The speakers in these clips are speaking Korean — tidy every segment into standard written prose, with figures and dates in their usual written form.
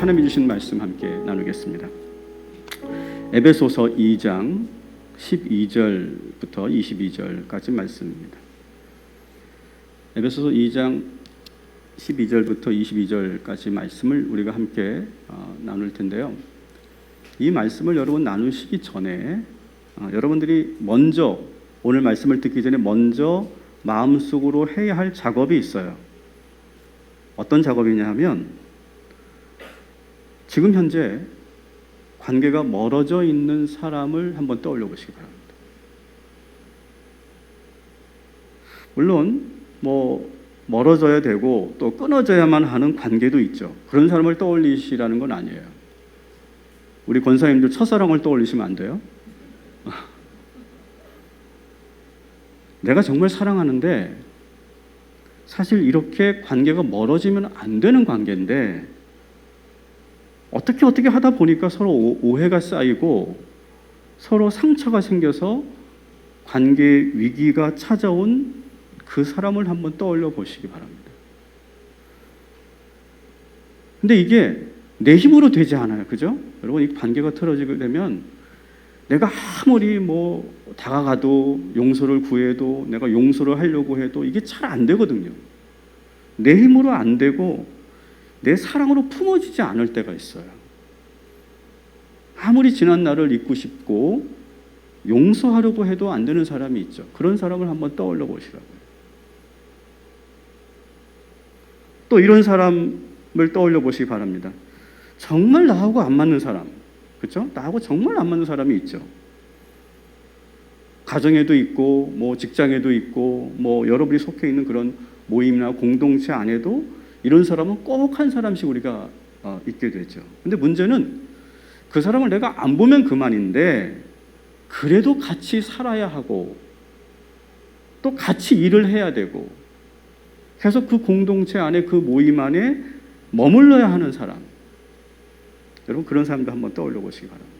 하나님이 주신 말씀 함께 나누겠습니다. 에베소서 2장 12절부터 22절까지 말씀입니다. 에베소서 2장 12절부터 22절까지 말씀을 우리가 함께 나눌 텐데요. 이 말씀을 여러분 나누시기 전에 여러분들이 먼저 오늘 말씀을 듣기 전에 먼저 마음속으로 해야 할 작업이 있어요. 어떤 작업이냐 하면 지금 현재 관계가 멀어져 있는 사람을 한번 떠올려 보시기 바랍니다. 물론 멀어져야 되고 또 끊어져야만 하는 관계도 있죠. 그런 사람을 떠올리시라는 건 아니에요. 우리 권사님들 첫사랑을 떠올리시면 안 돼요. 내가 정말 사랑하는데 사실 이렇게 관계가 멀어지면 안 되는 관계인데 어떻게 하다 보니까 서로 오해가 쌓이고 서로 상처가 생겨서 관계 위기가 찾아온 그 사람을 한번 떠올려 보시기 바랍니다. 근데 이게 내 힘으로 되지 않아요. 그죠? 여러분, 이 관계가 틀어지게 되면 내가 아무리 다가가도 용서를 구해도 내가 용서를 하려고 해도 이게 잘 안 되거든요. 내 힘으로 안 되고 내 사랑으로 품어지지 않을 때가 있어요. 아무리 지난 날을 잊고 싶고 용서하려고 해도 안 되는 사람이 있죠. 그런 사람을 한번 떠올려 보시라고요. 또 이런 사람을 떠올려 보시기 바랍니다. 정말 나하고 안 맞는 사람, 그렇죠? 나하고 정말 안 맞는 사람이 있죠. 가정에도 있고 직장에도 있고 여러분이 속해 있는 그런 모임이나 공동체 안에도 이런 사람은 꼭 한 사람씩 우리가 있게 되죠. 근데 문제는 그 사람을 내가 안 보면 그만인데 그래도 같이 살아야 하고 또 같이 일을 해야 되고 계속 그 공동체 안에 그 모임 안에 머물러야 하는 사람, 여러분 그런 사람도 한번 떠올려 보시기 바랍니다.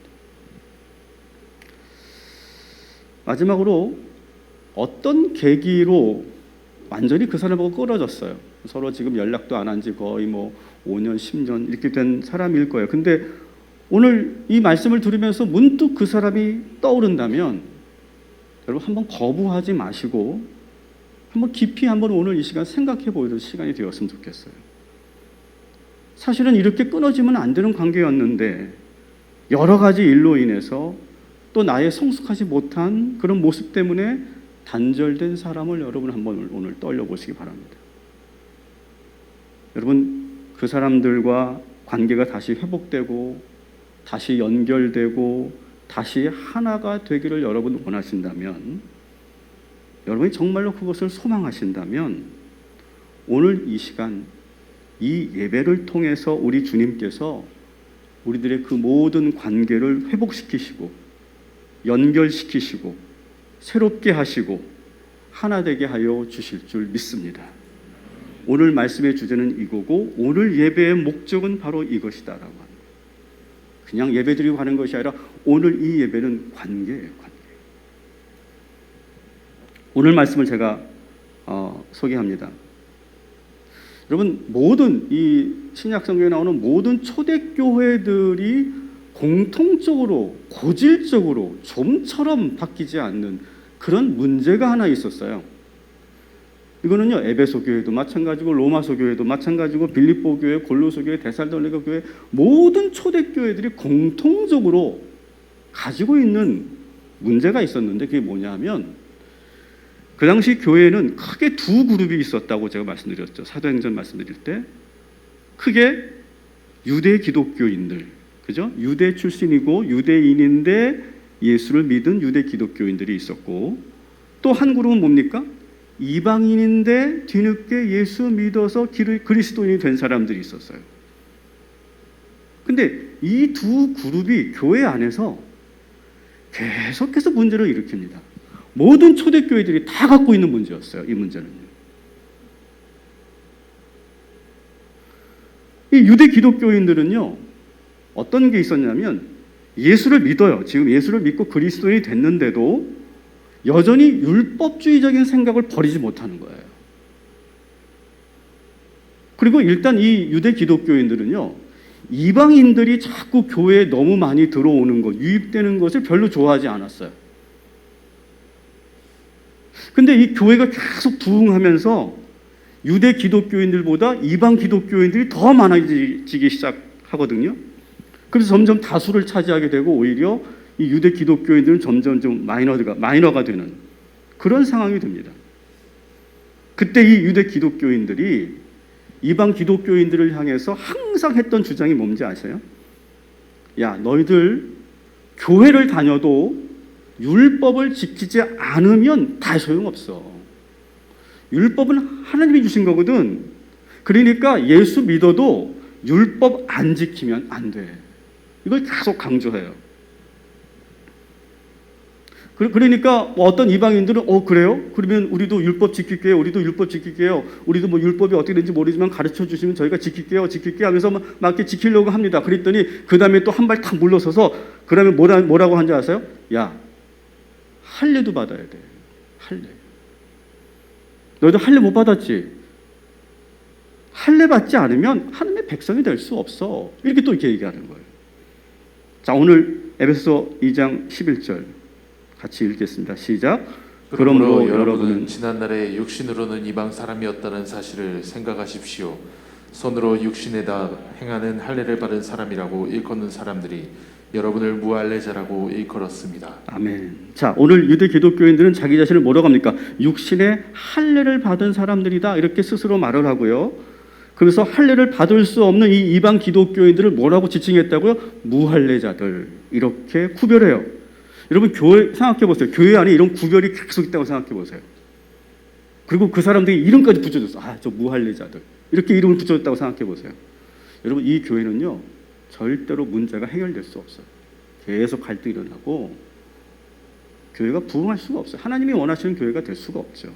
마지막으로 어떤 계기로 완전히 그 사람하고 끊어졌어요. 서로 지금 연락도 안 한 지 거의 5년, 10년 이렇게 된 사람일 거예요. 근데 오늘 이 말씀을 들으면서 문득 그 사람이 떠오른다면 여러분 한번 거부하지 마시고 한번 깊이 한번 오늘 이 시간 생각해 보이는 시간이 되었으면 좋겠어요. 사실은 이렇게 끊어지면 안 되는 관계였는데 여러 가지 일로 인해서 또 나의 성숙하지 못한 그런 모습 때문에 단절된 사람을 여러분 한번 오늘 떠올려 보시기 바랍니다. 여러분 그 사람들과 관계가 다시 회복되고 다시 연결되고 다시 하나가 되기를 여러분 원하신다면, 여러분이 정말로 그것을 소망하신다면 오늘 이 시간 이 예배를 통해서 우리 주님께서 우리들의 그 모든 관계를 회복시키시고 연결시키시고 새롭게 하시고 하나 되게 하여 주실 줄 믿습니다. 오늘 말씀의 주제는 이거고 오늘 예배의 목적은 바로 이것이다라고 합니다. 그냥 예배드리고 가는 것이 아니라 오늘 이 예배는 관계예요. 관계. 오늘 말씀을 제가 소개합니다. 여러분 모든 이 신약성경에 나오는 모든 초대교회들이 공통적으로 고질적으로 좀처럼 바뀌지 않는 그런 문제가 하나 있었어요. 이거는요 에베소 교회도 마찬가지고 로마서 교회도 마찬가지고 빌립보 교회, 골로새 교회, 데살로니가 교회 모든 초대교회들이 공통적으로 가지고 있는 문제가 있었는데 그게 뭐냐면 그 당시 교회는 크게 두 그룹이 있었다고 제가 말씀드렸죠. 사도행전 말씀드릴 때 크게 유대 기독교인들, 그죠? 유대 출신이고 유대인인데 예수를 믿은 유대 기독교인들이 있었고 또 한 그룹은 뭡니까? 이방인인데 뒤늦게 예수 믿어서 그리스도인이 된 사람들이 있었어요. 근데 이 두 그룹이 교회 안에서 계속해서 문제를 일으킵니다. 모든 초대교회들이 다 갖고 있는 문제였어요. 이 문제는요. 이 유대 기독교인들은요 어떤 게 있었냐면 예수를 믿어요. 지금 예수를 믿고 그리스도인이 됐는데도 여전히 율법주의적인 생각을 버리지 못하는 거예요. 그리고 일단 이 유대 기독교인들은요 이방인들이 자꾸 교회에 너무 많이 들어오는 것, 유입되는 것을 별로 좋아하지 않았어요. 근데 이 교회가 계속 부흥하면서 유대 기독교인들보다 이방 기독교인들이 더 많아지기 시작하거든요. 그래서 점점 다수를 차지하게 되고 오히려 이 유대 기독교인들은 점점 좀 마이너가 되는 그런 상황이 됩니다. 그때 이 유대 기독교인들이 이방 기독교인들을 향해서 항상 했던 주장이 뭔지 아세요? 야, 너희들 교회를 다녀도 율법을 지키지 않으면 다 소용없어. 율법은 하나님이 주신 거거든. 그러니까 예수 믿어도 율법 안 지키면 안 돼. 이걸 계속 강조해요. 그러니까 어떤 이방인들은 그래요? 그러면 우리도 율법 지킬게요. 우리도 율법 지킬게요. 우리도 뭐 율법이 어떻게 되는지 모르지만 가르쳐 주시면 저희가 지킬게요. 하면서 막 이렇게 지키려고 합니다. 그랬더니 그 다음에 또 한 발 탁 물러서서 그러면 뭐라고 한지 아세요? 야, 할례도 받아야 돼. 할례. 너희도 할례 못 받았지? 할례 받지 않으면 하나님의 백성이 될 수 없어. 이렇게 또 이렇게 얘기하는 거예요. 자, 오늘 에베소 2장 11절 같이 읽겠습니다. 시작. 그러므로 여러분은 지난날에 육신으로는 이방 사람이었다는 사실을 생각하십시오. 손으로 육신에다 행하는 할례를 받은 사람이라고 일컫는 사람들이 여러분을 무할례자라고 일컬었습니다. 아멘. 자, 오늘 유대 기독교인들은 자기 자신을 뭐라고 합니까? 육신의 할례를 받은 사람들이다 이렇게 스스로 말을 하고요. 그래서 할례를 받을 수 없는 이 이방 기독교인들을 뭐라고 지칭했다고요? 무할례자들 이렇게 구별해요. 여러분 교회 생각해 보세요. 교회 안에 이런 구별이 계속 있다고 생각해 보세요. 그리고 그 사람들이 이름까지 붙여줬어. 저 무할례자들 이렇게 이름을 붙여줬다고 생각해 보세요. 여러분 이 교회는요 절대로 문제가 해결될 수 없어요. 계속 갈등이 일어나고 교회가 부흥할 수가 없어요. 하나님이 원하시는 교회가 될 수가 없죠.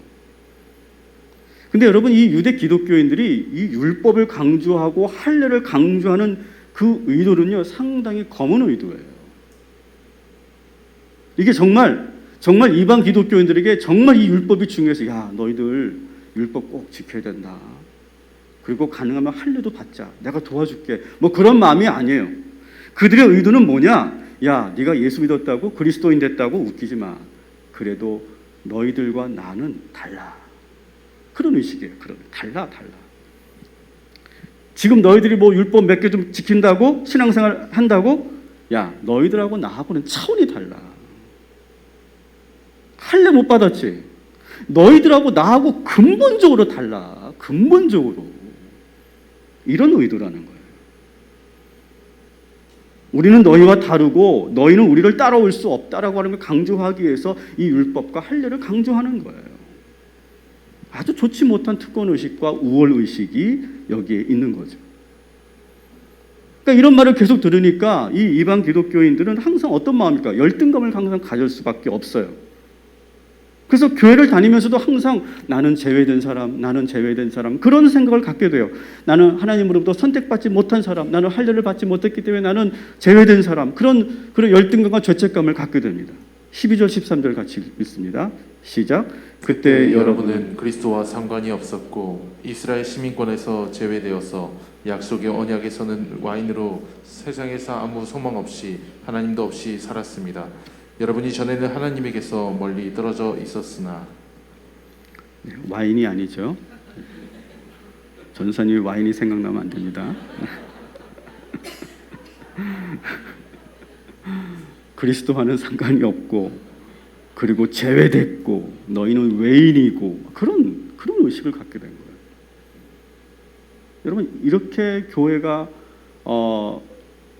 근데 여러분 이 유대 기독교인들이 이 율법을 강조하고 할례를 강조하는 그 의도는요 상당히 검은 의도예요. 이게 정말 이방 기독교인들에게 정말 이 율법이 중요해서 야 너희들 율법 꼭 지켜야 된다. 그리고 가능하면 할례도 받자. 내가 도와줄게. 뭐 그런 마음이 아니에요. 그들의 의도는 뭐냐? 야 네가 예수 믿었다고 그리스도인 됐다고 웃기지 마. 그래도 너희들과 나는 달라. 그런 의식이에요. 달라. 지금 너희들이 뭐 율법 몇 개 좀 지킨다고 신앙생활 한다고 야 너희들하고 나하고는 차원이 달라. 할례 못 받았지. 너희들하고 나하고 근본적으로 달라. 근본적으로. 이런 의도라는 거예요. 우리는 너희와 다르고 너희는 우리를 따라올 수 없다라고 하는 걸 강조하기 위해서 이 율법과 할례를 강조하는 거예요. 아주 좋지 못한 특권의식과 우월의식이 여기에 있는 거죠. 그러니까 이런 말을 계속 들으니까 이 이방 기독교인들은 항상 어떤 마음일까? 열등감을 항상 가질 수밖에 없어요. 그래서 교회를 다니면서도 항상 나는 제외된 사람 그런 생각을 갖게 돼요. 나는 하나님으로부터 선택받지 못한 사람, 나는 할례를 받지 못했기 때문에 나는 제외된 사람 그런 열등감과 죄책감을 갖게 됩니다. 12절 13절 같이 읽습니다. 시작. 그때 여러분은 그리스도와 상관이 없었고 이스라엘 시민권에서 제외되어서 약속의 언약에서는 와인으로 세상에서 아무 소망 없이 하나님도 없이 살았습니다. 여러분이 전에는 하나님에게서 멀리 떨어져 있었으나 와인이 아니죠. 전사님 와인이 생각나면 안 됩니다. 그리스도와는 상관이 없고 그리고 제외됐고 너희는 외인이고 그런 의식을 갖게 된 거예요. 여러분 이렇게 교회가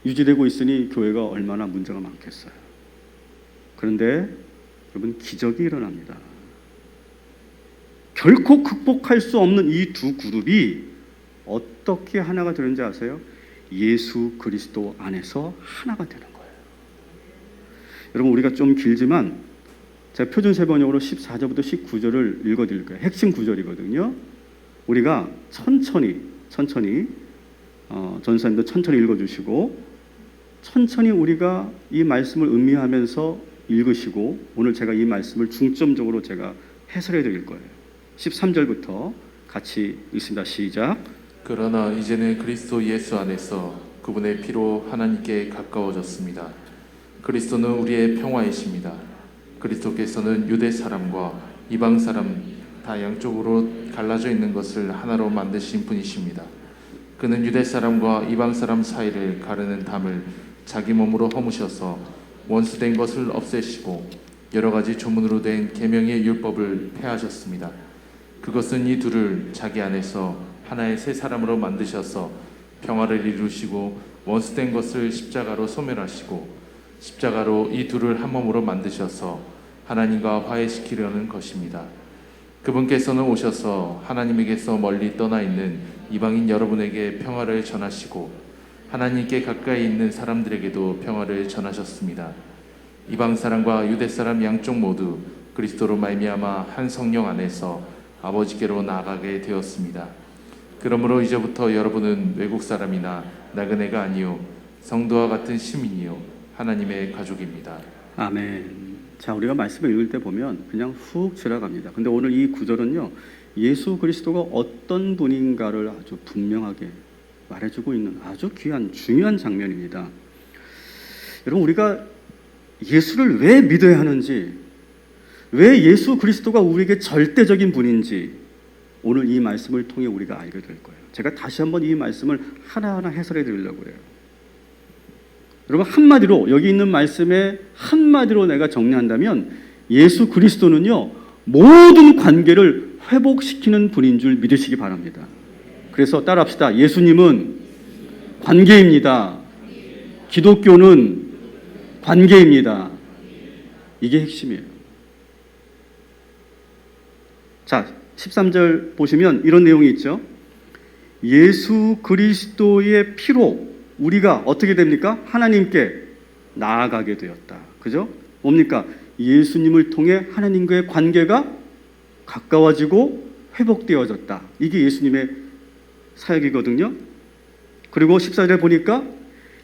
유지되고 있으니 교회가 얼마나 문제가 많겠어요. 그런데 여러분 기적이 일어납니다. 결코 극복할 수 없는 이 두 그룹이 어떻게 하나가 되는지 아세요? 예수 그리스도 안에서 하나가 되는 거예요. 여러분 우리가 좀 길지만 제가 표준 세번역으로 14절부터 19절을 읽어드릴 거예요. 핵심 구절이거든요. 우리가 천천히 전사님도 천천히 읽어주시고 천천히 우리가 이 말씀을 음미하면서 읽으시고 오늘 제가 이 말씀을 중점적으로 제가 해설해 드릴 거예요. 13절부터 같이 읽습니다. 시작. 그러나 이제는 그리스도 예수 안에서 그 그분의 피로 하나님께 가까워졌습니다. 그리스도는 우리의 평화이십니다. 그리스도께서는 유대 사람과 이방 사람 다 양쪽으로 갈라져 있는 것을 하나로 만드신 분이십니다. 그는 유대 사람과 이방 사람 사이를 가르는 담을 자기 몸으로 허무셔서 원수된 것을 없애시고 여러 가지 조문으로 된 계명의 율법을 폐하셨습니다. 그것은 이 둘을 자기 안에서 하나의 새 사람으로 만드셔서 평화를 이루시고 원수된 것을 십자가로 소멸하시고 십자가로 이 둘을 한 몸으로 만드셔서 하나님과 화해시키려는 것입니다. 그분께서는 오셔서 하나님에게서 멀리 떠나 있는 이방인 여러분에게 평화를 전하시고 하나님께 가까이 있는 사람들에게도 평화를 전하셨습니다. 이방 사람과 유대 사람 양쪽 모두 그리스도로 말미암아 한 성령 안에서 아버지께로 나아가게 되었습니다. 그러므로 이제부터 여러분은 외국 사람이나 나그네가 아니요 성도와 같은 시민이요 하나님의 가족입니다. 아멘. 자, 우리가 말씀을 읽을 때 보면 그냥 훅 지나갑니다. 근데 오늘 이 구절은요, 예수 그리스도가 어떤 분인가를 아주 분명하게 말해주고 있는 아주 귀한 중요한 장면입니다. 여러분, 우리가 예수를 왜 믿어야 하는지, 왜 예수 그리스도가 우리에게 절대적인 분인지 오늘 이 말씀을 통해 우리가 알게 될 거예요. 제가 다시 한번 이 말씀을 하나하나 해설해 드리려고 해요. 여러분, 한마디로 여기 있는 말씀에 한마디로 내가 정리한다면 예수 그리스도는요, 모든 관계를 회복시키는 분인 줄 믿으시기 바랍니다. 그래서 따라합시다. 예수님은 관계입니다. 기독교는 관계입니다. 이게 핵심이에요. 자, 13절 보시면 이런 내용이 있죠. 예수 그리스도의 피로 우리가 어떻게 됩니까? 하나님께 나아가게 되었다. 그죠? 뭡니까? 예수님을 통해 하나님과의 관계가 가까워지고 회복되어졌다. 이게 예수님의 사역이거든요. 그리고 14절에 보니까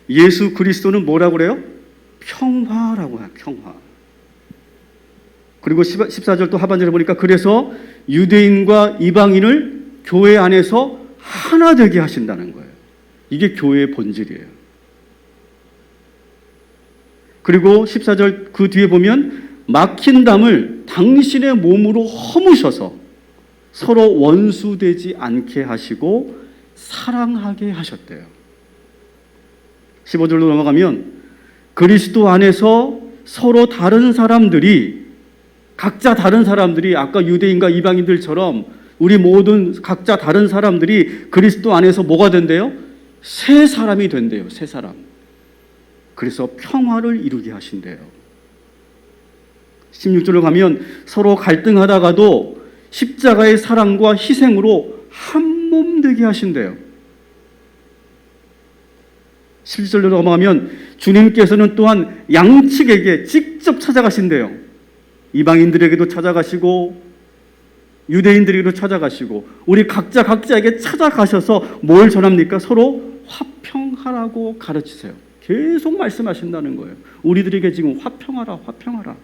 예수 그리스도는 뭐라고 그래요? 평화라고 해요. 평화. 그리고 14절 또 하반절에 보니까 그래서 유대인과 이방인을 교회 안에서 하나 되게 하신다는 거예요. 이게 교회의 본질이에요. 그리고 14절 그 뒤에 보면 막힌 담을 당신의 몸으로 허무셔서 서로 원수되지 않게 하시고 사랑하게 하셨대요. 15절로 넘어가면 그리스도 안에서 서로 다른 사람들이 각자 다른 사람들이 아까 유대인과 이방인들처럼 우리 모든 각자 다른 사람들이 그리스도 안에서 뭐가 된대요? 새 사람이 된대요. 새 사람. 그래서 평화를 이루게 하신대요. 16절로 가면 서로 갈등하다가도 십자가의 사랑과 희생으로 한 몸 되게 하신대요. 17절로 넘어가면 주님께서는 또한 양측에게 직접 찾아가신대요. 이방인들에게도 찾아가시고 유대인들에게도 찾아가시고 우리 각자에게 찾아가셔서 뭘 전합니까? 서로 화평하라고 가르치세요. 계속 말씀하신다는 거예요. 우리들에게 지금 화평하라.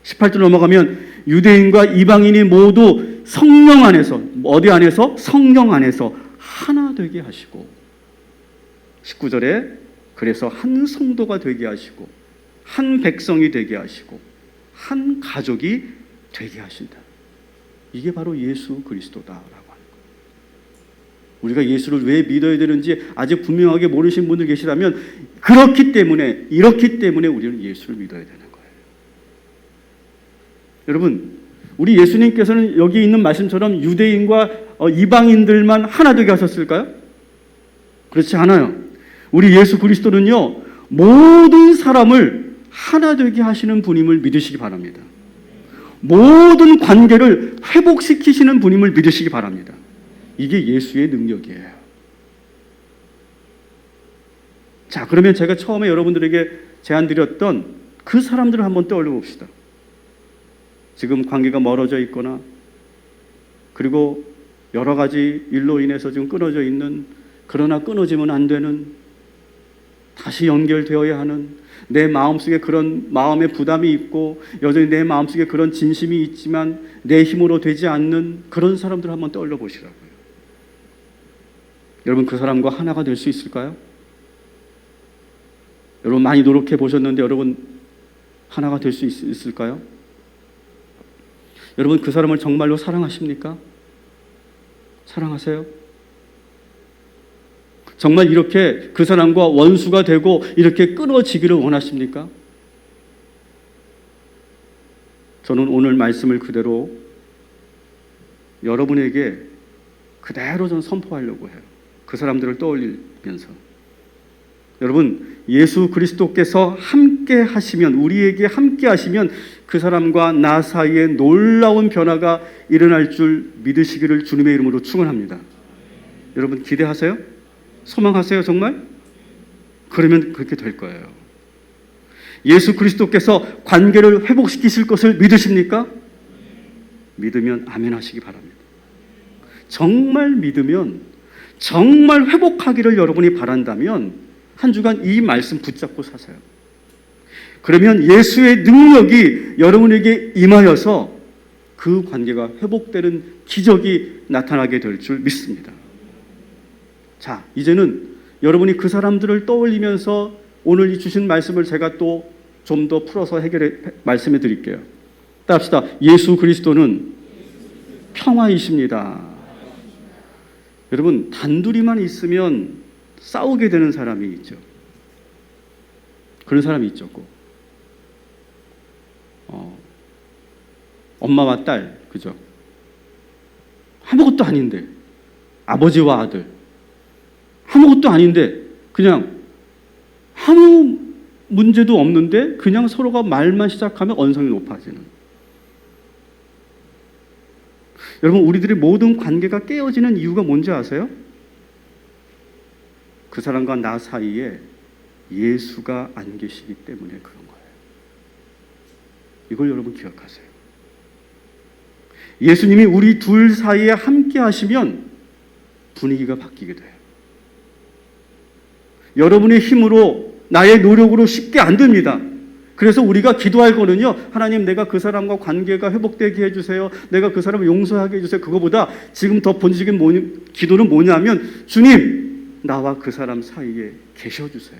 18절 넘어가면 유대인과 이방인이 모두 성령 안에서 어디 안에서? 성령 안에서 하나 되게 하시고 19절에 그래서 한 성도가 되게 하시고 한 백성이 되게 하시고 한 가족이 되게 하신다. 이게 바로 예수 그리스도다라고 하는 거예요. 우리가 예수를 왜 믿어야 되는지 아직 분명하게 모르신 분들 계시다면 이렇기 때문에 우리는 예수를 믿어야 되는 거예요. 여러분, 우리 예수님께서는 여기 있는 말씀처럼 유대인과 이방인들만 하나 되게 하셨을까요? 그렇지 않아요. 우리 예수 그리스도는요, 모든 사람을 하나 되게 하시는 분임을 믿으시기 바랍니다. 모든 관계를 회복시키시는 분임을 믿으시기 바랍니다. 이게 예수의 능력이에요. 자, 그러면 제가 처음에 여러분들에게 제안드렸던 그 사람들을 한번 떠올려 봅시다. 지금 관계가 멀어져 있거나 그리고 여러 가지 일로 인해서 지금 끊어져 있는, 그러나 끊어지면 안 되는, 다시 연결되어야 하는, 내 마음속에 그런 마음의 부담이 있고 여전히 내 마음속에 그런 진심이 있지만 내 힘으로 되지 않는 그런 사람들 한번 떠올려 보시라고요. 여러분, 그 사람과 하나가 될 수 있을까요? 여러분 많이 노력해 보셨는데 여러분 하나가 될 수 있을까요? 여러분 그 사람을 정말로 사랑하십니까? 사랑하세요? 정말 이렇게 그 사람과 원수가 되고 이렇게 끊어지기를 원하십니까? 저는 오늘 말씀을 그대로 여러분에게 그대로 좀 선포하려고 해요. 그 사람들을 떠올리면서. 여러분, 예수 그리스도께서 함께 하시면, 우리에게 함께 하시면 그 사람과 나 사이에 놀라운 변화가 일어날 줄 믿으시기를 주님의 이름으로 축원합니다. 여러분 기대하세요? 소망하세요 정말? 그러면 그렇게 될 거예요. 예수 그리스도께서 관계를 회복시키실 것을 믿으십니까? 믿으면 아멘 하시기 바랍니다. 정말 믿으면, 정말 회복하기를 여러분이 바란다면 한 주간 이 말씀 붙잡고 사세요. 그러면 예수의 능력이 여러분에게 임하여서 그 관계가 회복되는 기적이 나타나게 될 줄 믿습니다. 자, 이제는 여러분이 그 사람들을 떠올리면서 오늘 이 주신 말씀을 제가 또 좀 더 풀어서 말씀해 드릴게요. 따라합시다. 예수 그리스도는 평화이십니다. 여러분 단둘이만 있으면 싸우게 되는 사람이 있죠. 그런 사람이 있죠. 엄마와 딸, 그죠? 아무것도 아닌데 아버지와 아들 아무것도 아닌데 그냥 아무 문제도 없는데 그냥 서로가 말만 시작하면 언성이 높아지는. 여러분 우리들의 모든 관계가 깨어지는 이유가 뭔지 아세요? 그 사람과 나 사이에 예수가 안 계시기 때문에 그런 거예요. 이걸 여러분 기억하세요. 예수님이 우리 둘 사이에 함께 하시면 분위기가 바뀌게 돼요. 여러분의 힘으로 나의 노력으로 쉽게 안 됩니다. 그래서 우리가 기도할 거는요, 하나님 내가 그 사람과 관계가 회복되게 해주세요. 내가 그 사람을 용서하게 해주세요. 그거보다 지금 더 본질적인 기도는 뭐냐면 주님 나와 그 사람 사이에 계셔주세요.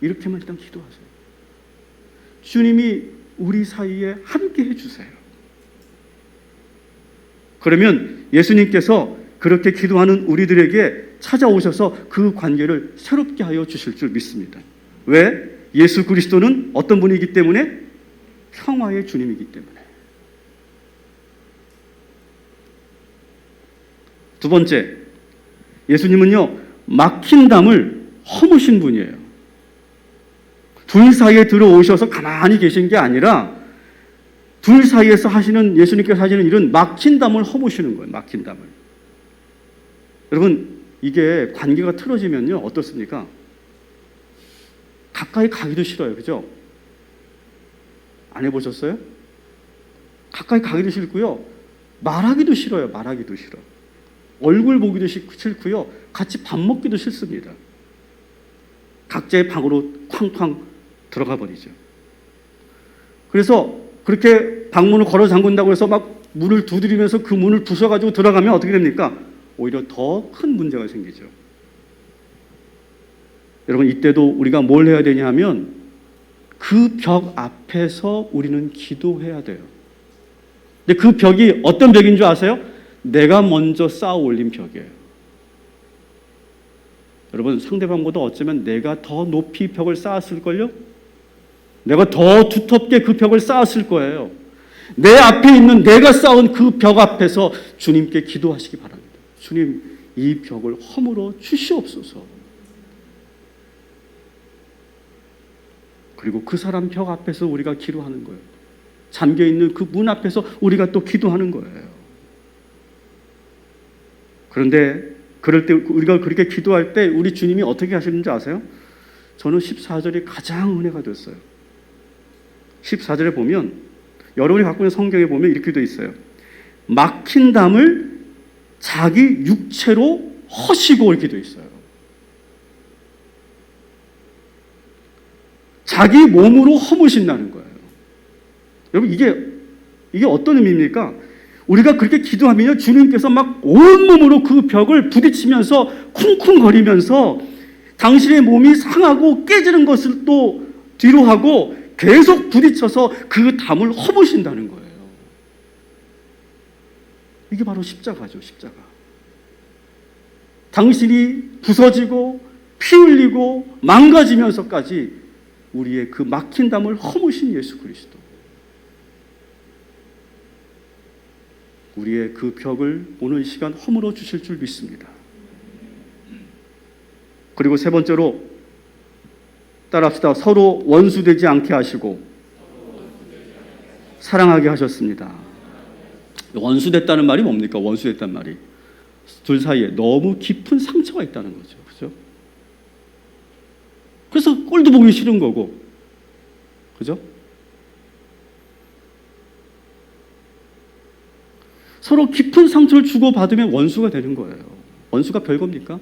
이렇게만 일단 기도하세요. 주님이 우리 사이에 함께 해주세요. 그러면 예수님께서 그렇게 기도하는 우리들에게 찾아오셔서 그 관계를 새롭게 하여 주실 줄 믿습니다. 왜? 예수 그리스도는 어떤 분이기 때문에? 평화의 주님이기 때문에. 두 번째, 예수님은요 막힌 담을 허무신 분이에요. 둘 사이에 들어오셔서 가만히 계신 게 아니라 둘 사이에서 하시는, 예수님께서 하시는 일은 막힌 담을 허무시는 거예요. 막힌 담을. 여러분 이게 관계가 틀어지면요 어떻습니까? 가까이 가기도 싫어요. 그죠? 안 해보셨어요? 가까이 가기도 싫고요. 말하기도 싫어요. 말하기도 싫어. 얼굴 보기도 싫고요. 같이 밥 먹기도 싫습니다. 각자의 방으로 쾅쾅 들어가 버리죠. 그래서 그렇게 방문을 걸어 잠근다고 해서 막 문을 두드리면서 그 문을 부숴가지고 들어가면 어떻게 됩니까? 오히려 더 큰 문제가 생기죠. 여러분 이때도 우리가 뭘 해야 되냐 하면 그 벽 앞에서 우리는 기도해야 돼요. 근데 그 벽이 어떤 벽인 줄 아세요? 내가 먼저 쌓아 올린 벽이에요. 여러분 상대방보다 어쩌면 내가 더 높이 벽을 쌓았을걸요? 내가 더 두텁게 그 벽을 쌓았을 거예요. 내 앞에 있는 내가 쌓은 그 벽 앞에서 주님께 기도하시기 바랍니다. 주님 이 벽을 허물어 주시옵소서. 그리고 그 사람 벽 앞에서 우리가 기도하는 거예요. 잠겨있는 그 문 앞에서 우리가 또 기도하는 거예요. 그런데 그럴 때 우리가 그렇게 기도할 때 우리 주님이 어떻게 하시는지 아세요? 저는 14절이 가장 은혜가 됐어요. 14절에 보면 여러분이 갖고 있는 성경에 보면 이렇게 되어 있어요. 막힌 담을 자기 육체로 허시고 이렇게 되어 있어요. 자기 몸으로 허무신다는 거예요. 여러분 이게 어떤 의미입니까? 우리가 그렇게 기도하면 주님께서 막 온몸으로 그 벽을 부딪히면서 쿵쿵거리면서 당신의 몸이 상하고 깨지는 것을 또 뒤로 하고 계속 부딪혀서 그 담을 허무신다는 거예요. 이게 바로 십자가죠, 십자가. 당신이 부서지고 피 흘리고 망가지면서까지 우리의 그 막힌 담을 허무신 예수 그리스도. 우리의 그 벽을 오늘 이 시간 허물어 주실 줄 믿습니다. 그리고 세 번째로 따라합시다. 서로 원수되지 않게 하시고 사랑하게 하셨습니다. 원수됐다는 말이 뭡니까? 원수됐다는 말이 둘 사이에 너무 깊은 상처가 있다는 거죠. 그죠? 그래서 꼴도 보기 싫은 거고, 그죠? 서로 깊은 상처를 주고받으면 원수가 되는 거예요. 원수가 별겁니까?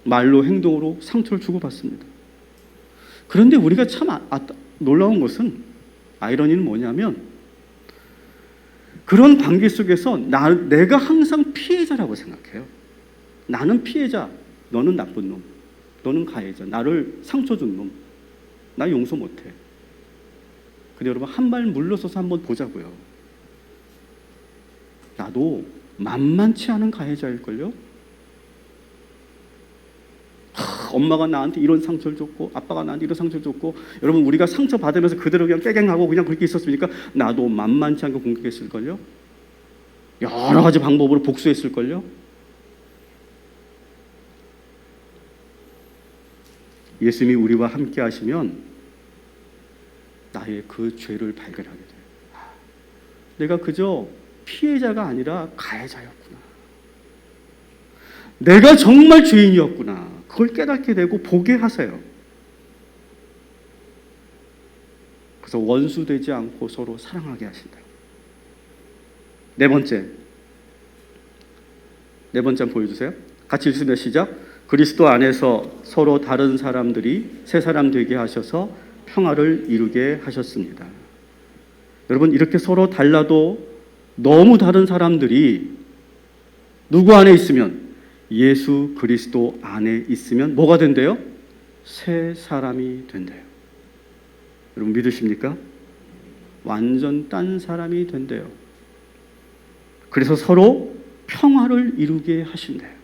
말로 행동으로 상처를 주고받습니다. 그런데 우리가 참 놀라운 것은, 아이러니는 뭐냐면 그런 관계 속에서 내가 항상 피해자라고 생각해요. 나는 피해자, 너는 나쁜 놈, 너는 가해자, 나를 상처 준 놈, 나 용서 못해. 근데 여러분 한 발 물러서서 한번 보자고요. 나도 만만치 않은 가해자일걸요? 엄마가 나한테 이런 상처를 줬고 아빠가 나한테 이런 상처를 줬고, 여러분 우리가 상처 받으면서 그대로 그냥 깨갱하고 그냥 그렇게 있었습니까? 나도 만만치 않게 공격했을걸요? 여러 가지 방법으로 복수했을걸요? 예수님이 우리와 함께 하시면 나의 그 죄를 발견하게 돼요. 내가 그저 피해자가 아니라 가해자였구나. 내가 정말 죄인이었구나. 그걸 깨닫게 되고 보게 하세요. 그래서 원수되지 않고 서로 사랑하게 하신다. 네 번째 한번 보여주세요. 같이 읽습니다. 시작. 그리스도 안에서 서로 다른 사람들이 새 사람 되게 하셔서 평화를 이루게 하셨습니다. 여러분 이렇게 서로 달라도 너무 다른 사람들이 누구 안에 있으면, 예수 그리스도 안에 있으면 뭐가 된대요? 새 사람이 된대요. 여러분 믿으십니까? 완전 딴 사람이 된대요. 그래서 서로 평화를 이루게 하신대요.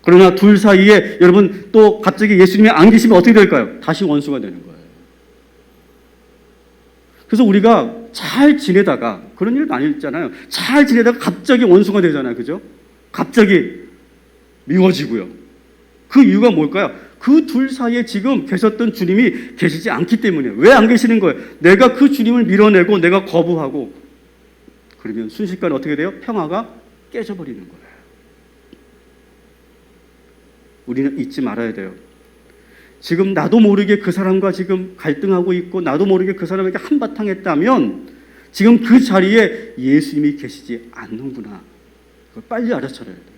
그러나 둘 사이에 여러분 또 갑자기 예수님이 안 계시면 어떻게 될까요? 다시 원수가 되는 거예요. 그래서 우리가 잘 지내다가, 그런 일 많이 있잖아요. 잘 지내다가 갑자기 원수가 되잖아요. 그죠? 갑자기 미워지고요. 그 이유가 뭘까요? 그 둘 사이에 지금 계셨던 주님이 계시지 않기 때문에. 왜 안 계시는 거예요? 내가 그 주님을 밀어내고 내가 거부하고 그러면 순식간에 어떻게 돼요? 평화가 깨져버리는 거예요. 우리는 잊지 말아야 돼요. 지금 나도 모르게 그 사람과 지금 갈등하고 있고 나도 모르게 그 사람에게 한바탕 했다면 지금 그 자리에 예수님이 계시지 않는구나. 그걸 빨리 알아차려야 돼요.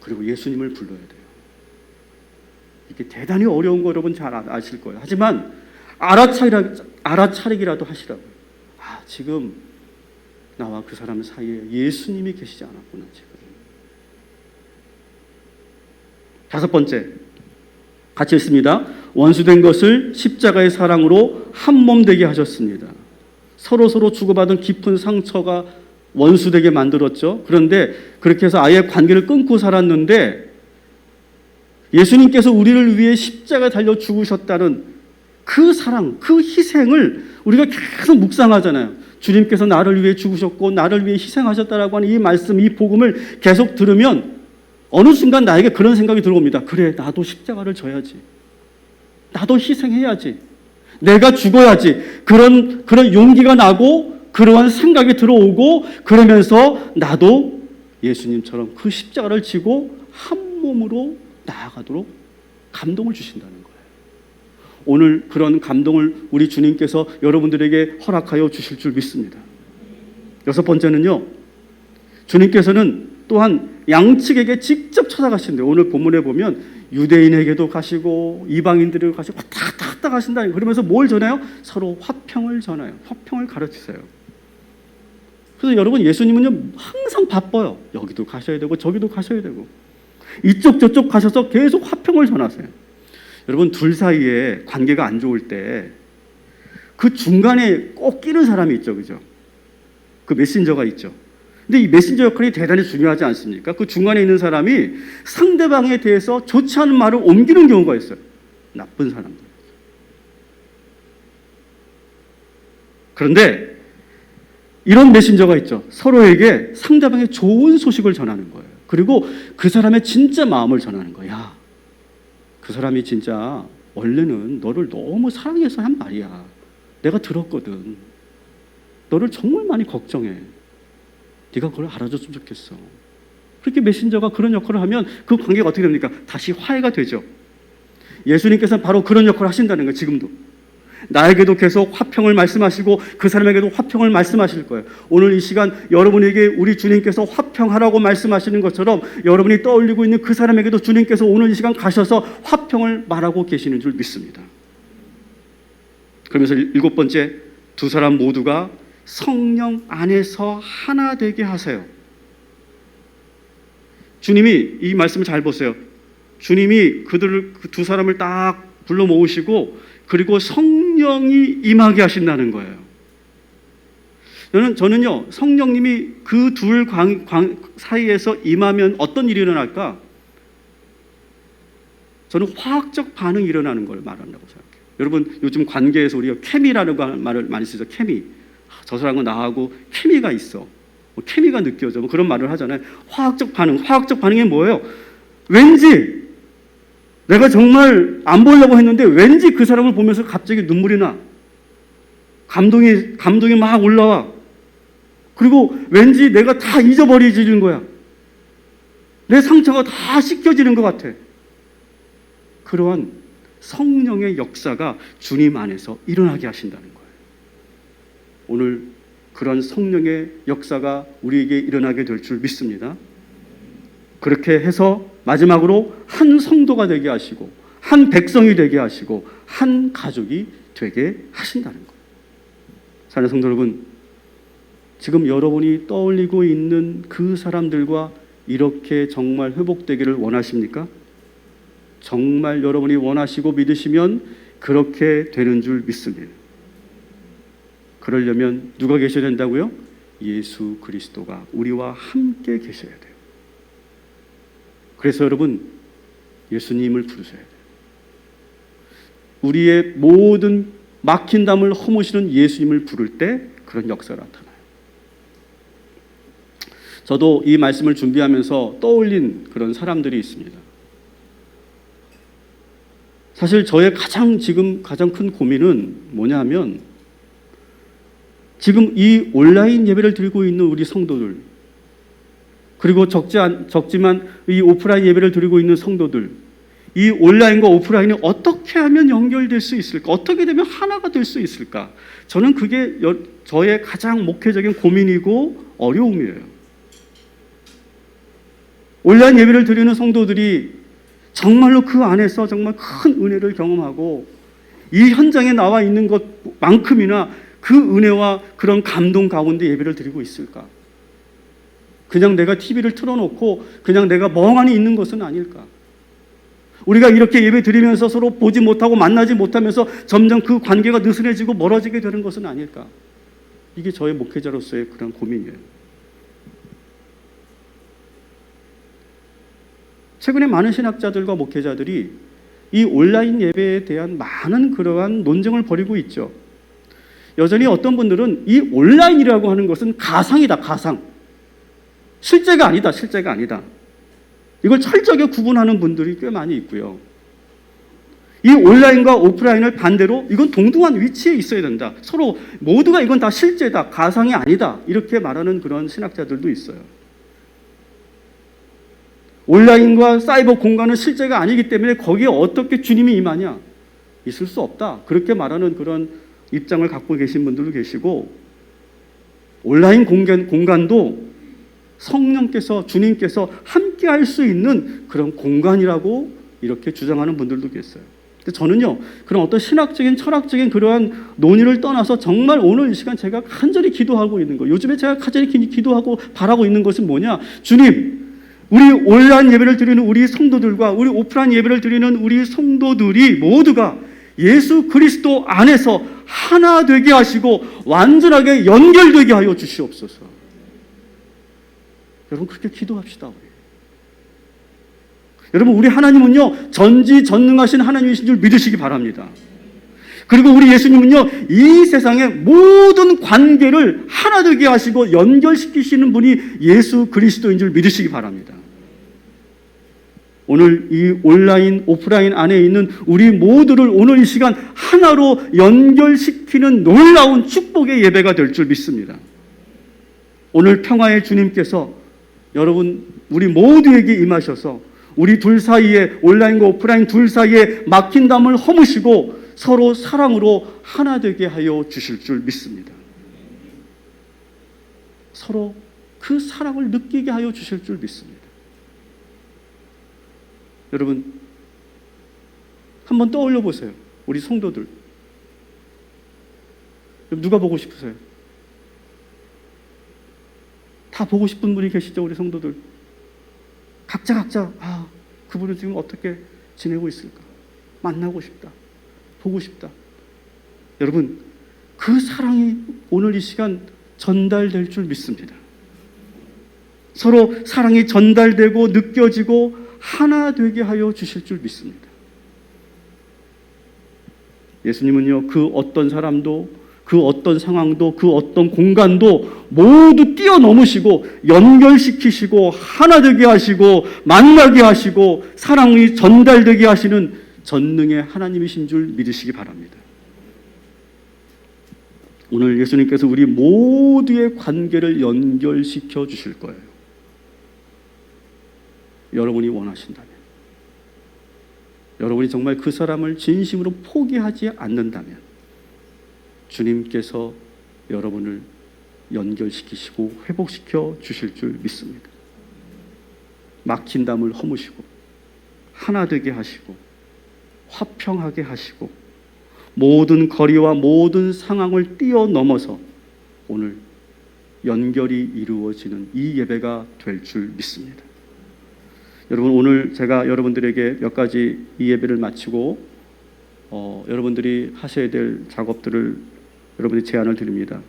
그리고 예수님을 불러야 돼요. 이게 대단히 어려운 거 여러분 잘 아실 거예요. 하지만 알아차리기라도 하시라고요. 지금 나와 그 사람 사이에 예수님이 계시지 않았구나. 지금. 다섯 번째, 같이 읽습니다. 원수된 것을 십자가의 사랑으로 한 몸 되게 하셨습니다. 서로 주고받은 깊은 상처가 원수되게 만들었죠. 그런데 그렇게 해서 아예 관계를 끊고 살았는데 예수님께서 우리를 위해 십자가에 달려 죽으셨다는 그 사랑, 그 희생을 우리가 계속 묵상하잖아요. 주님께서 나를 위해 죽으셨고 나를 위해 희생하셨다라고 하는 이 말씀, 이 복음을 계속 들으면 어느 순간 나에게 그런 생각이 들어옵니다. 그래, 나도 십자가를 져야지. 나도 희생해야지. 내가 죽어야지. 그런 용기가 나고 그러한 생각이 들어오고, 그러면서 나도 예수님처럼 그 십자가를 지고 한 몸으로 나아가도록 감동을 주신다는 거예요. 오늘 그런 감동을 우리 주님께서 여러분들에게 허락하여 주실 줄 믿습니다. 여섯 번째는요, 주님께서는 또한 양측에게 직접 찾아가신대요. 오늘 본문에 보면 유대인에게도 가시고 이방인들에게도 가시고 왔다 갔다 가신다. 그러면서 뭘 전해요? 서로 화평을 전해요. 화평을 가르치세요. 그래서 여러분, 예수님은요 항상 바빠요. 여기도 가셔야 되고 저기도 가셔야 되고 이쪽 저쪽 가셔서 계속 화평을 전하세요. 여러분, 둘 사이에 관계가 안 좋을 때 그 중간에 꼭 끼는 사람이 있죠, 그죠? 그 메신저가 있죠. 근데 이 메신저 역할이 대단히 중요하지 않습니까? 그 중간에 있는 사람이 상대방에 대해서 좋지 않은 말을 옮기는 경우가 있어요. 나쁜 사람들. 그런데 이런 메신저가 있죠. 서로에게 상대방의 좋은 소식을 전하는 거예요. 그리고 그 사람의 진짜 마음을 전하는 거야. 그 사람이 진짜 원래는 너를 너무 사랑해서 한 말이야. 내가 들었거든. 너를 정말 많이 걱정해. 네가 그걸 알아줬으면 좋겠어. 그렇게 메신저가 그런 역할을 하면 그 관계가 어떻게 됩니까? 다시 화해가 되죠. 예수님께서는 바로 그런 역할을 하신다는 거예요. 지금도. 나에게도 계속 화평을 말씀하시고 그 사람에게도 화평을 말씀하실 거예요. 오늘 이 시간 여러분에게 우리 주님께서 화평하라고 말씀하시는 것처럼 여러분이 떠올리고 있는 그 사람에게도 주님께서 오늘 이 시간 가셔서 화평을 말하고 계시는 줄 믿습니다. 그러면서 7번째, 두 사람 모두가 성령 안에서 하나 되게 하세요. 주님이 이 말씀을 잘 보세요. 주님이 그들을, 그 두 사람을 딱 불러 모으시고 그리고 성령이 임하게 하신다는 거예요. 저는요, 성령님이 그 둘 사이에서 임하면 어떤 일이 일어날까? 저는 화학적 반응이 일어나는 걸 말한다고 생각해요. 여러분, 요즘 관계에서 우리가 케미라는 말을 많이 쓰죠. 케미. 저 사람과 나하고 케미가 있어. 케미가 느껴져. 그런 말을 하잖아요. 화학적 반응. 화학적 반응이 뭐예요? 왠지 내가 정말 안 보려고 했는데 왠지 그 사람을 보면서 갑자기 눈물이 나. 감동이 막 올라와. 그리고 왠지 내가 다 잊어버려지는 거야. 내 상처가 다 씻겨지는 것 같아. 그러한 성령의 역사가 주님 안에서 일어나게 하신다는 거예요. 오늘 그런 성령의 역사가 우리에게 일어나게 될 줄 믿습니다. 그렇게 해서 마지막으로 한 성도가 되게 하시고 한 백성이 되게 하시고 한 가족이 되게 하신다는 거예요. 사랑하는 성도 여러분, 지금 여러분이 떠올리고 있는 그 사람들과 이렇게 정말 회복되기를 원하십니까? 정말 여러분이 원하시고 믿으시면 그렇게 되는 줄 믿습니다. 그러려면 누가 계셔야 된다고요? 예수 그리스도가 우리와 함께 계셔야 돼요. 그래서 여러분, 예수님을 부르셔야 돼요. 우리의 모든 막힌 담을 허무시는 예수님을 부를 때 그런 역사가 나타나요. 저도 이 말씀을 준비하면서 떠올린 그런 사람들이 있습니다. 사실 저의 지금 가장 큰 고민은 뭐냐 하면 지금 이 온라인 예배를 드리고 있는 우리 성도들, 그리고 적지만 이 오프라인 예배를 드리고 있는 성도들, 이 온라인과 오프라인이 어떻게 하면 연결될 수 있을까? 어떻게 되면 하나가 될 수 있을까? 저는 그게 저의 가장 목회적인 고민이고 어려움이에요. 온라인 예배를 드리는 성도들이 정말로 그 안에서 정말 큰 은혜를 경험하고 이 현장에 나와 있는 것만큼이나 그 은혜와 그런 감동 가운데 예배를 드리고 있을까? 그냥 내가 TV를 틀어놓고 그냥 내가 멍하니 있는 것은 아닐까? 우리가 이렇게 예배 드리면서 서로 보지 못하고 만나지 못하면서 점점 그 관계가 느슨해지고 멀어지게 되는 것은 아닐까? 이게 저의 목회자로서의 그런 고민이에요. 최근에 많은 신학자들과 목회자들이 이 온라인 예배에 대한 많은 그러한 논쟁을 벌이고 있죠. 여전히 어떤 분들은 이 온라인이라고 하는 것은 가상이다, 가상. 실제가 아니다, 실제가 아니다. 이걸 철저하게 구분하는 분들이 꽤 많이 있고요. 이 온라인과 오프라인을 반대로 이건 동등한 위치에 있어야 된다. 서로 모두가 이건 다 실제다, 가상이 아니다. 이렇게 말하는 그런 신학자들도 있어요. 온라인과 사이버 공간은 실제가 아니기 때문에 거기에 어떻게 주님이 임하냐? 있을 수 없다. 그렇게 말하는 그런 입장을 갖고 계신 분들도 계시고, 온라인 공간도 성령께서, 주님께서 함께 할 수 있는 그런 공간이라고 이렇게 주장하는 분들도 계세요. 근데 저는요, 그런 어떤 신학적인, 철학적인 그러한 논의를 떠나서 정말 오늘 이 시간 제가 간절히 기도하고 있는 거, 요즘에 제가 간절히 기도하고 바라고 있는 것은 뭐냐? 주님, 우리 온라인 예배를 드리는 우리 성도들과 우리 오프라인 예배를 드리는 우리 성도들이 모두가 예수 그리스도 안에서 하나 되게 하시고 완전하게 연결되게 하여 주시옵소서. 여러분, 그렇게 기도합시다. 우리. 여러분, 우리 하나님은요, 전지전능하신 하나님이신 줄 믿으시기 바랍니다. 그리고 우리 예수님은요, 이 세상의 모든 관계를 하나 되게 하시고 연결시키시는 분이 예수 그리스도인 줄 믿으시기 바랍니다. 오늘 이 온라인, 오프라인 안에 있는 우리 모두를 오늘 이 시간 하나로 연결시키는 놀라운 축복의 예배가 될 줄 믿습니다. 오늘 평화의 주님께서 여러분, 우리 모두에게 임하셔서 우리 둘 사이에, 온라인과 오프라인 둘 사이에 막힌 담을 허무시고 서로 사랑으로 하나 되게 하여 주실 줄 믿습니다. 서로 그 사랑을 느끼게 하여 주실 줄 믿습니다. 여러분, 한번 떠올려 보세요. 우리 성도들. 누가 보고 싶으세요? 다 보고 싶은 분이 계시죠, 우리 성도들. 각자 그분은 지금 어떻게 지내고 있을까? 만나고 싶다. 보고 싶다. 여러분, 그 사랑이 오늘 이 시간 전달될 줄 믿습니다. 서로 사랑이 전달되고 느껴지고 하나 되게 하여 주실 줄 믿습니다. 예수님은요, 그 어떤 사람도, 그 어떤 상황도, 그 어떤 공간도 모두 뛰어넘으시고 연결시키시고 하나 되게 하시고 만나게 하시고 사랑이 전달되게 하시는 전능의 하나님이신 줄 믿으시기 바랍니다. 오늘 예수님께서 우리 모두의 관계를 연결시켜 주실 거예요. 여러분이 원하신다면, 여러분이 정말 그 사람을 진심으로 포기하지 않는다면 주님께서 여러분을 연결시키시고 회복시켜 주실 줄 믿습니다. 막힌 담을 허무시고 하나 되게 하시고 화평하게 하시고 모든 거리와 모든 상황을 뛰어넘어서 오늘 연결이 이루어지는 이 예배가 될 줄 믿습니다. 여러분, 오늘 제가 여러분들에게 몇 가지 이 예배를 마치고 여러분들이 하셔야 될 작업들을 여러분이 제안을 드립니다.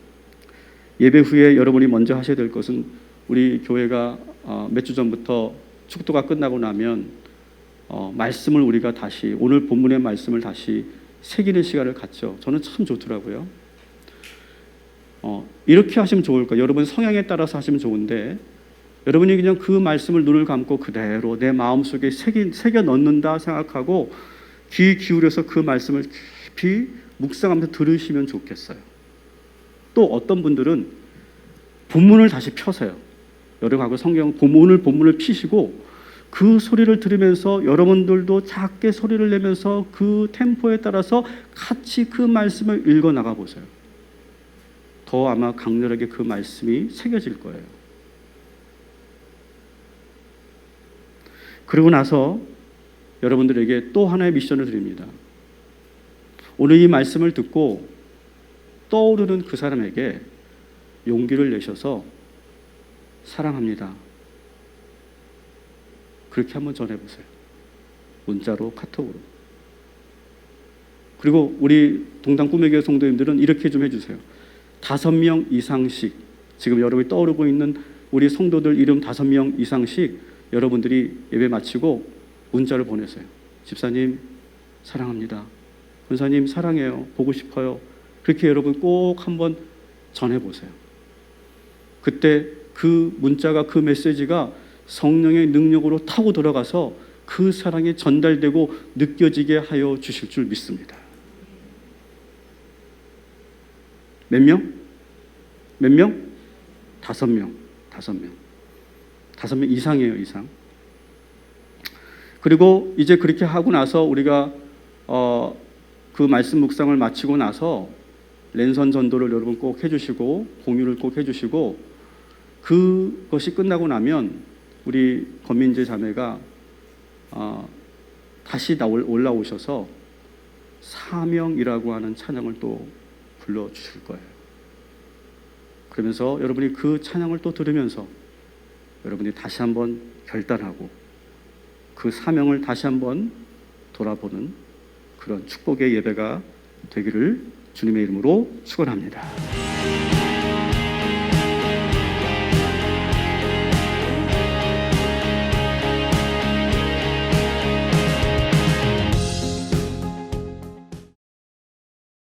예배 후에 여러분이 먼저 하셔야 될 것은, 우리 교회가 몇 주 전부터 축도가 끝나고 나면 말씀을 우리가 다시, 오늘 본문의 말씀을 다시 새기는 시간을 갖죠. 저는 참 좋더라고요. 이렇게 하시면 좋을까? 여러분 성향에 따라서 하시면 좋은데, 여러분이 그냥 그 말씀을 눈을 감고 그대로 내 마음속에 새겨 넣는다 생각하고 귀 기울여서 그 말씀을 깊이 묵상하면서 들으시면 좋겠어요. 또 어떤 분들은 본문을 다시 펴세요. 여러분하고 성경 오늘 본문을 피시고 그 소리를 들으면서 여러분들도 작게 소리를 내면서 그 템포에 따라서 같이 그 말씀을 읽어 나가 보세요. 더 아마 강렬하게 그 말씀이 새겨질 거예요. 그리고 나서 여러분들에게 또 하나의 미션을 드립니다. 오늘 이 말씀을 듣고 떠오르는 그 사람에게 용기를 내셔서 사랑합니다, 그렇게 한번 전해보세요. 문자로, 카톡으로. 그리고 우리 동당 꿈의 교회 성도님들은 이렇게 좀 해주세요. 5명 이상씩, 지금 여러분이 떠오르고 있는 우리 성도들 이름 5명 이상씩 여러분들이 예배 마치고 문자를 보내세요. 집사님 사랑합니다, 권사님 사랑해요, 보고 싶어요. 그렇게 여러분 꼭 한번 전해보세요. 그때 그 문자가, 그 메시지가 성령의 능력으로 타고 들어가서 그 사랑이 전달되고 느껴지게 하여 주실 줄 믿습니다. 몇 명? 몇 명? 5명. 5명 이상이에요, 이상. 그리고 이제 그렇게 하고 나서 우리가 그 말씀 묵상을 마치고 나서 랜선 전도를 여러분 꼭 해주시고 공유를 꼭 해주시고, 그것이 끝나고 나면 우리 권민재 자매가 다시 올라오셔서 사명이라고 하는 찬양을 또 불러주실 거예요. 그러면서 여러분이 그 찬양을 또 들으면서 여러분이 다시 한번 결단하고 그 사명을 다시 한번 돌아보는 그런 축복의 예배가 되기를 주님의 이름으로 축원합니다.